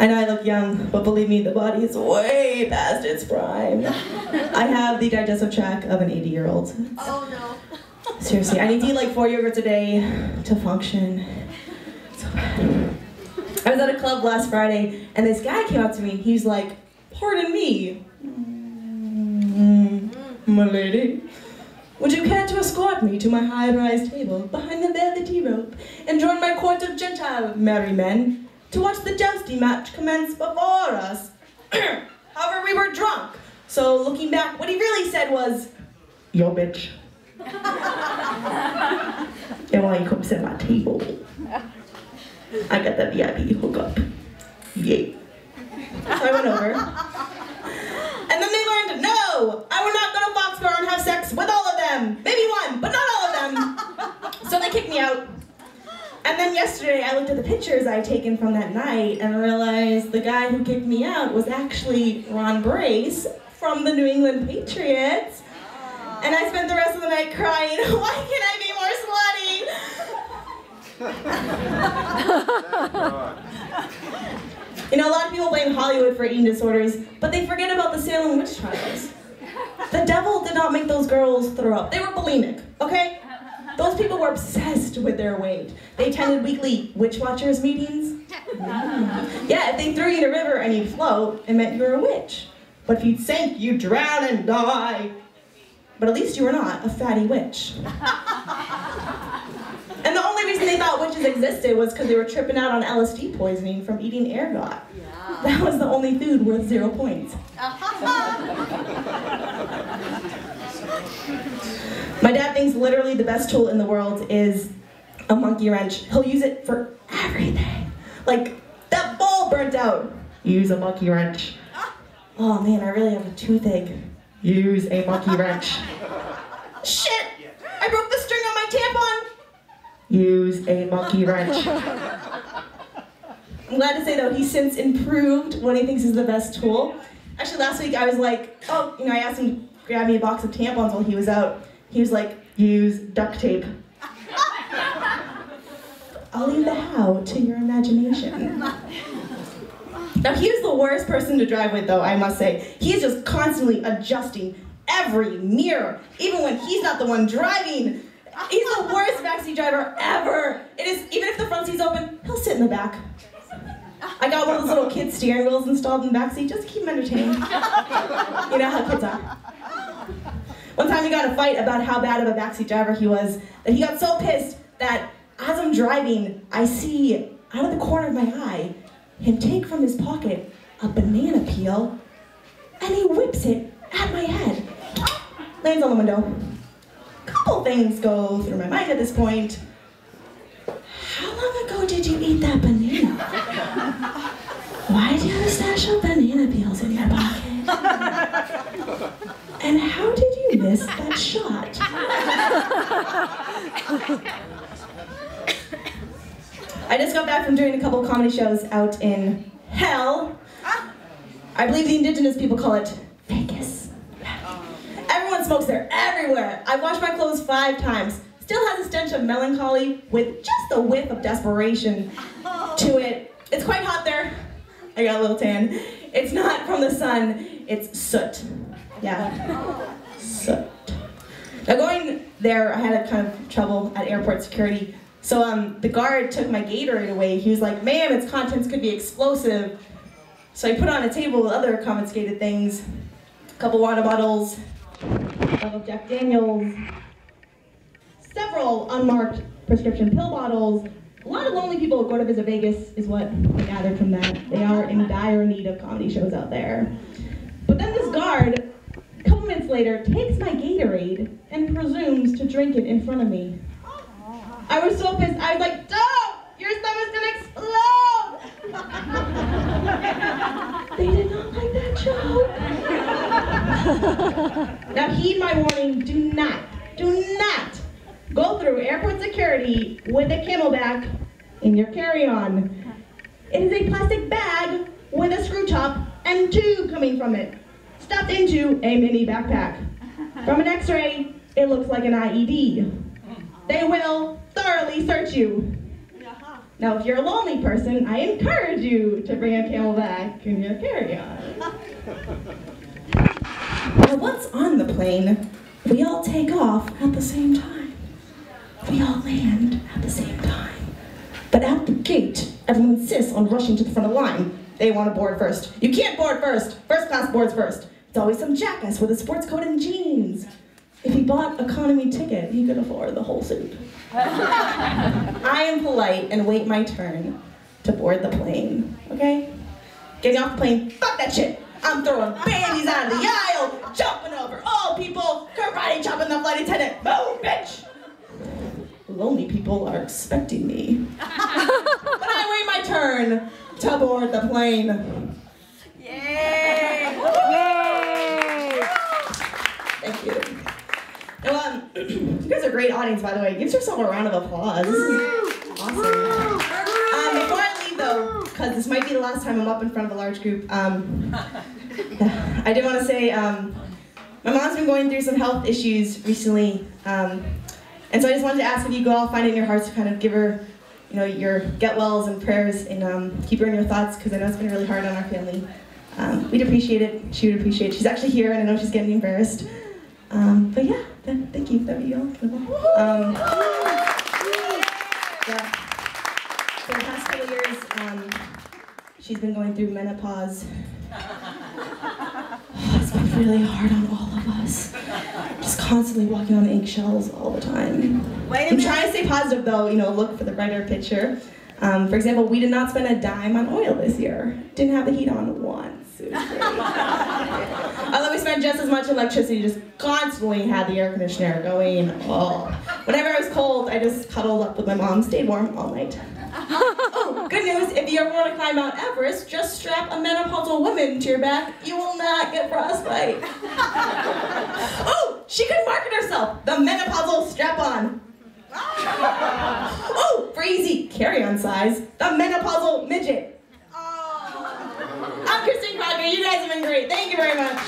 I know I look young, but believe me, the body is way past its prime. I have the digestive tract of an 80-year-old. Oh no. Seriously, I need to eat like 4 yogurts a day to function. So bad. I was at a club last Friday, and this guy came up to me. He's like, "Pardon me, my lady. Would you care to escort me to my high-rise table behind the velvety rope and join my court of Gentile merry men to watch the jousting match commence before us?" However, we were drunk, so looking back, what he really said was, "Yo, bitch. And why you come sit at my table? I got that VIP hookup. Yay." So I went over. And then they learned, no, I will not go to Foxborough and have sex with all of them. Maybe one, but not all of them. So they kicked me out. And then yesterday I looked at the pictures I had taken from that night and realized the guy who kicked me out was actually Ron Brace from the New England Patriots. And I spent the rest of the night crying, why can't I be more slutty? You know, a lot of people blame Hollywood for eating disorders, but they forget about the Salem witch trials. The devil did not make those girls throw up. They were bulimic, okay? Those people were obsessed with their weight. They attended weekly witch watchers meetings. Yeah, if they threw you in a river and you'd float, it meant you were a witch. But if you sank, you'd drown and die. But at least you were not a fatty witch. And the only reason they thought witches existed was because they were tripping out on LSD poisoning from eating ergot. Yeah. That was the only food worth 0 points. My dad thinks literally the best tool in the world is a monkey wrench. He'll use it for everything. Like, that ball burnt out. Use a monkey wrench. Oh man, I really have a toothache. Use a monkey wrench. Shit! I broke the string on my tampon! Use a monkey wrench. I'm glad to say though, he's since improved what he thinks is the best tool. Actually last week I was like, oh, you know, I asked him to grab me a box of tampons while he was out. He was like, use duct tape. I'll leave the how to your imagination. Now he was the worst person to drive with though, I must say. He is just constantly adjusting every mirror, even when he's not the one driving. He's the worst backseat driver ever. It is, even if the front seat's open, he'll sit in the back. I got one of those little kid steering wheels installed in the backseat just to keep him entertained. You know how kids are. One time we got in a fight about how bad of a backseat driver he was, that he got so pissed that as I'm driving, I see out of the corner of my eye him take from his pocket a banana peel and he whips it at my head. Lands on the window. Couple things go through my mind at this point. How long ago did you eat that banana? Why do you have a stash of banana peels in your pocket? And how did you miss that shot? I just got back from doing a couple comedy shows out in hell. I believe the indigenous people call it Vegas. Everyone smokes there, everywhere. I've washed my clothes 5 times. Still has a stench of melancholy with just a whiff of desperation to it. It's quite hot there. I got a little tan. It's not from the sun, it's soot. Yeah, soot. Now going there, I had a kind of trouble at airport security. So the guard took my Gatorade away. He was like, ma'am, its contents could be explosive. So I put on a table with other confiscated things. A couple water bottles, of Jack Daniels, several unmarked prescription pill bottles. A lot of lonely people who go to visit Vegas is what I gathered from that. They are in dire need of comedy shows out there. But then this guard, a couple minutes later, takes my Gatorade and presumes to drink it in front of me. I was so pissed. I was like, don't! Your stomach's gonna explode! They did not like that joke. Now heed my warning, do not go through airport security with a Camelback in your carry-on. It is a plastic bag with a screw top and tube coming from it, stuffed into a mini backpack. From an x-ray, it looks like an IED. They will thoroughly search you. Now, if you're a lonely person, I encourage you to bring a camelback in your carry-on. Now, once on the plane, we all take off at the same time. We all land at the same time. But at the gate, everyone insists on rushing to the front of the line. They want to board first. You can't board first. First class boards first. It's always some jackass with a sports coat and jeans. If he bought economy ticket, he could afford the whole suit. I am polite and wait my turn to board the plane, okay? Getting off the plane, fuck that shit. I'm throwing bandies out of the aisle, jumping over old people, karate chopping the flight attendant. Move, bitch! Lonely people are expecting me. But I wait my turn to board the plane. Yay! Yay! Thank you. Now, you guys are a great audience, by the way. Give yourself a round of applause. This is awesome. Before I leave, though, because this might be the last time I'm up in front of a large group, I did want to say my mom's been going through some health issues recently, and so I just wanted to ask if you could all find it in your hearts to kind of give her, your get-wells and prayers, and keep her in your thoughts, because I know it's been really hard on our family. We'd appreciate it. She would appreciate it. She's actually here, and I know she's getting embarrassed. But yeah, thank you. That'd be all. Yeah. For the past couple years, she's been going through menopause. It's been really hard on all of us. Just constantly walking on eggshells all the time. I'm trying to stay positive though, look for the brighter picture. For example, we did not spend a dime on oil this year. Didn't have the heat on once. It was great. Although we spent just as much electricity, just constantly had the air conditioner going. Oh. Whenever I was cold, I just cuddled up with my mom, stayed warm all night. Oh, good news, if you ever want to climb Mount Everest, just strap a menopausal woman to your back. You will not get frostbite. Oh, she could market herself, the menopausal strap-on. Oh, for easy carry-on size, the menopausal midget. I'm Christine Crocker, you guys have been great. Thank you very much.